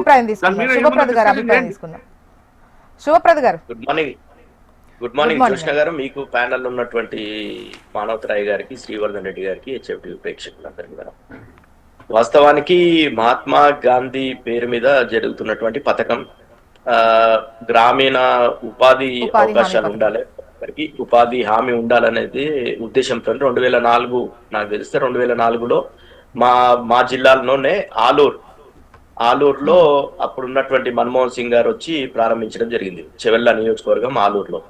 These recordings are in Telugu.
అభిప్రాయం తీసుకుందాం. శుభప్రద గారు అభిప్రాయం తీసుకుందాం. శుభప్రద గారు గుడ్ మార్నింగ్ జోష్ణ గారు, మీకు ప్యానల్ ఉన్నటువంటి మానవతరాయ్ గారికి, శ్రీవర్ధన్ రెడ్డి గారికి, హెచ్ఎఫ్టీ ప్రేక్షకులందరికీ కూడా. వాస్తవానికి మహాత్మా గాంధీ పేరు మీద జరుగుతున్నటువంటి పథకం గ్రామీణ ఉపాధి అవకాశాలు ఉండాలి, వారికి ఉపాధి హామీ ఉండాలనేది ఉద్దేశంతో 2004 నాకు తెలిస్తే 2004లో మా జిల్లాలోనే ఆలూరులో అప్పుడున్నటువంటి మన్మోహన్ సింగ్ గారు వచ్చి ప్రారంభించడం జరిగింది, చెవెళ్ళ నియోజకవర్గం ఆలూరులో.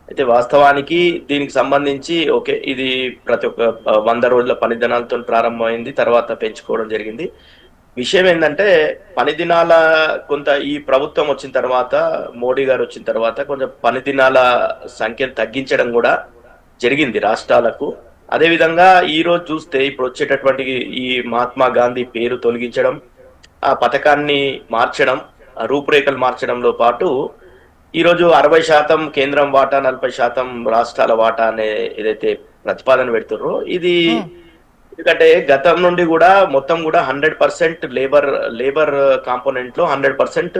అయితే వాస్తవానికి దీనికి సంబంధించి ఓకే, ఇది ప్రతి ఒక్క 100 రోజుల పని దినాలతో ప్రారంభమైంది, తర్వాత పెంచుకోవడం జరిగింది. విషయం ఏంటంటే పని దినాల కొంత ఈ ప్రభుత్వం వచ్చిన తర్వాత, మోడీ గారు వచ్చిన తర్వాత కొంచెం పని దినాల సంఖ్యను తగ్గించడం కూడా జరిగింది రాష్ట్రాలకు. అదేవిధంగా ఈ రోజు చూస్తే ఇప్పుడు వచ్చేటటువంటి ఈ మహాత్మా గాంధీ పేరు తొలగించడం, ఆ పథకాన్ని మార్చడం, రూపురేఖలు మార్చడంలో పాటు ఈరోజు 60% కేంద్రం వాటా, 40% రాష్ట్రాల వాటా అనే ఏదైతే ప్రతిపాదన పెడుతున్నారో ఇది, ఎందుకంటే గతం నుండి కూడా మొత్తం కూడా 100% లేబర్ కాంపోనెంట్ లో 100%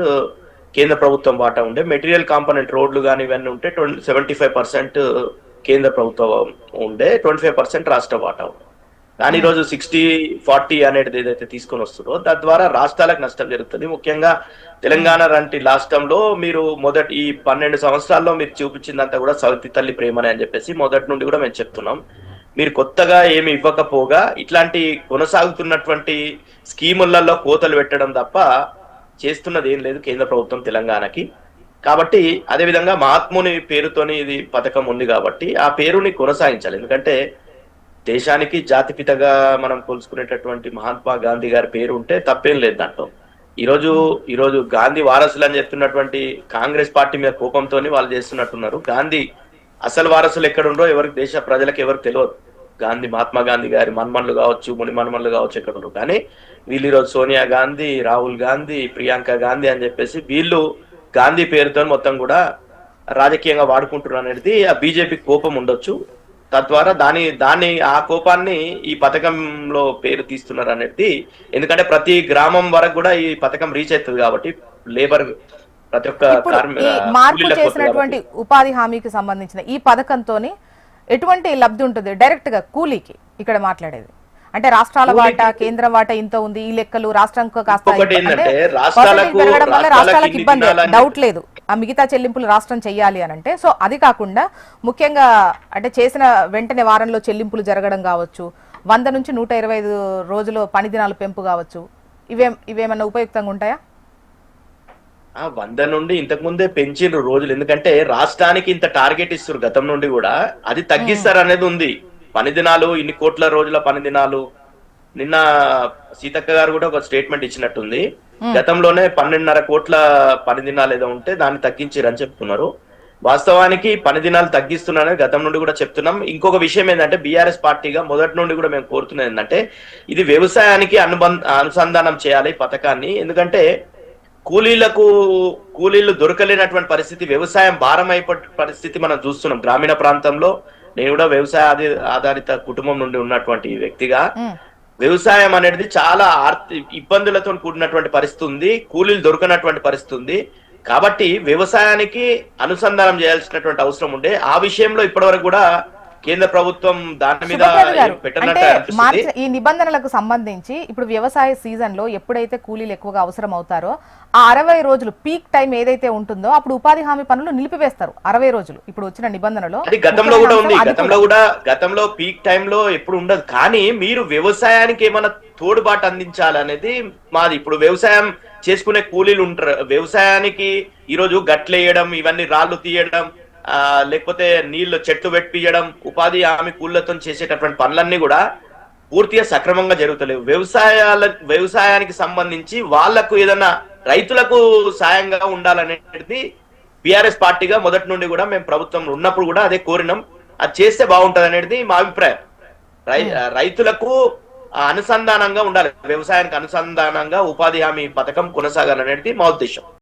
కేంద్ర ప్రభుత్వం వాటా ఉండే, మెటీరియల్ కాంపోనెంట్ రోడ్లు కానీ ఇవన్నీ ఉంటే 75% కేంద్ర ప్రభుత్వం ఉండే, 25% రాష్ట్ర వాటా ఉండే. కానీ ఈరోజు 60-40 అనేది ఏదైతే తీసుకొని వస్తుందో దాని ద్వారా రాష్ట్రాలకు నష్టం జరుగుతుంది. ముఖ్యంగా తెలంగాణ లాంటి రాష్ట్రంలో మీరు మొదటి ఈ 12 సంవత్సరాల్లో మీరు చూపించిందంతా కూడా సౌతి తల్లి ప్రేమని అని చెప్పేసి మొదటి నుండి కూడా మేము చెప్తున్నాం. మీరు కొత్తగా ఏమి ఇవ్వకపోగా ఇట్లాంటి కొనసాగుతున్నటువంటి స్కీములలో కోతలు పెట్టడం తప్ప చేస్తున్నది ఏం లేదు కేంద్ర ప్రభుత్వం తెలంగాణకి. కాబట్టి అదేవిధంగా మహాత్ముని పేరుతోని ఇది పథకం ఉంది కాబట్టి ఆ పేరుని కొనసాగించాలి. ఎందుకంటే దేశానికి జాతిపితగా మనం కొలుసుకునేటటువంటి మహాత్మా గాంధీ గారి పేరు ఉంటే తప్పేం లేదు దాంట్లో. ఈరోజు గాంధీ వారసులు అని చెప్తున్నటువంటి కాంగ్రెస్ పార్టీ మీద కోపంతో వాళ్ళు చేస్తున్నట్టున్నారు. గాంధీ అసలు వారసులు ఎక్కడుండో ఎవరికి, దేశ ప్రజలకు ఎవరికి తెలియదు. మహాత్మా గాంధీ గారి మన్మన్లు కావచ్చు, ముని మన్మన్లు కావచ్చు ఎక్కడుండరు. కానీ వీళ్ళు ఈరోజు సోనియా గాంధీ, రాహుల్ గాంధీ, ప్రియాంక గాంధీ అని చెప్పేసి వీళ్ళు గాంధీ పేరుతో మొత్తం కూడా రాజకీయంగా వాడుకుంటున్నారు అనేది ఆ బీజేపీ కోపం ఉండొచ్చు. తద్వారా ఆ కోపాన్ని ఈ పథకంలో పేరు తీస్తున్నారు అనేది. ఎందుకంటే ప్రతి గ్రామం వరకు కూడా ఈ పథకం రీచ్ అవుతుంది కాబట్టి లేబర్ ప్రతి ఒక్క మార్పు చేసినటువంటి ఉపాధి హామీకి సంబంధించిన ఈ పథకంతో ఎటువంటి లబ్ధి ఉంటుంది డైరెక్ట్ గా కూలీకి? ఇక్కడ మాట్లాడేది అంటే రాష్ట్రాల వాటా, కేంద్రం వాటా ఇంత ఉంది, ఈ లెక్కలు రాష్ట్రానికి కాస్త పెరగడం వల్ల రాష్ట్రాలకు ఇబ్బంది, డౌట్ లేదు. ఆ మిగతా చెల్లింపులు రాష్ట్రం చెయ్యాలి అని అంటే, సో అది కాకుండా ముఖ్యంగా అంటే చేసిన వెంటనే వారంలో చెల్లింపులు జరగడం కావచ్చు, 100 నుంచి 125 రోజులు పని దినాలు పెంపు కావచ్చు, ఇవేమన్నా ఉపయుక్తంగా ఉంటాయా? 100 నుండి ఇంతకు ముందే పెంచిన రోజులు, ఎందుకంటే రాష్ట్రానికి ఇంత టార్గెట్ ఇస్తారు గతం నుండి కూడా, అది తగ్గిస్తారు అనేది ఉంది. పని దినాలు ఇన్ని కోట్ల రోజుల పని దినాలు, నిన్న సీతక్క గారు కూడా ఒక స్టేట్మెంట్ ఇచ్చినట్టుంది. గతంలోనే 12.5 కోట్ల పని దినాలు ఏదో ఉంటే దాన్ని తగ్గించారని చెప్తున్నారు. వాస్తవానికి పని దినాలు తగ్గిస్తున్నారని గతం నుండి కూడా చెప్తున్నాం. ఇంకొక విషయం ఏంటంటే బీఆర్ఎస్ పార్టీగా మొదటి నుండి కూడా మేము కోరుతున్నది ఏంటంటే ఇది వ్యవసాయానికి అనుసంధానం చేయాలి పథకాన్ని. ఎందుకంటే కూలీలు దొరకలేనటువంటి పరిస్థితి, వ్యవసాయం భారం అయిపోయే పరిస్థితి మనం చూస్తున్నాం గ్రామీణ ప్రాంతంలో. నేను కూడా వ్యవసాయ ఆధారిత కుటుంబం నుండి ఉన్నటువంటి వ్యక్తిగా, వ్యవసాయం అనేది చాలా ఇబ్బందులతో కూడినటువంటి పరిస్థితి ఉంది, కూలీలు దొరకనటువంటి పరిస్థితి ఉంది. కాబట్టి వ్యవసాయానికి అనుసంధానం చేయాల్సినటువంటి అవసరం ఉండే. ఆ విషయంలో ఇప్పటివరకు కూడా కేంద్ర ప్రభుత్వం దాని మీద ఈ నిబంధనలకు సంబంధించి ఇప్పుడు వ్యవసాయ సీజన్ లో ఎప్పుడైతే కూలీలు ఎక్కువగా అవసరం అవుతారో ఆ 60 రోజులు పీక్ టైం ఏదైతే ఉంటుందో అప్పుడు ఉపాధి హామీ పనులు నిలిపివేస్తారు 60 రోజులు. ఇప్పుడు వచ్చిన నిబంధనలో అది గతంలో కూడా ఉంది. గతంలో పీక్ టైం లో ఎప్పుడు ఉండదు. కానీ మీరు వ్యవసాయానికి ఏమైనా తోడుబాటు అందించాలనేది మాది. ఇప్పుడు వ్యవసాయం చేసుకునే కూలీలు ఉంటారు, వ్యవసాయానికి ఈరోజు గట్లేయడం, ఇవన్నీ రాళ్లు తీయడం, లేకపోతే నీళ్లు చెట్లు పెట్టియడం, ఉపాధి హామీ కూలీలతో చేసేటటువంటి పనులన్నీ కూడా పూర్తిగా సక్రమంగా జరుగుతలేవు. వ్యవసాయానికి సంబంధించి వాళ్లకు ఏదైనా రైతులకు సాయంగా ఉండాలనేది బీఆర్ఎస్ పార్టీగా మొదటి నుండి కూడా మేము ప్రభుత్వం ఉన్నప్పుడు కూడా అదే కోరినాం. అది చేస్తే బాగుంటది అనేది మా అభిప్రాయం. రైతులకు అనుసంధానంగా ఉండాలి, వ్యవసాయానికి అనుసంధానంగా ఉపాధి హామీ పథకం కొనసాగాలనేది మా ఉద్దేశం.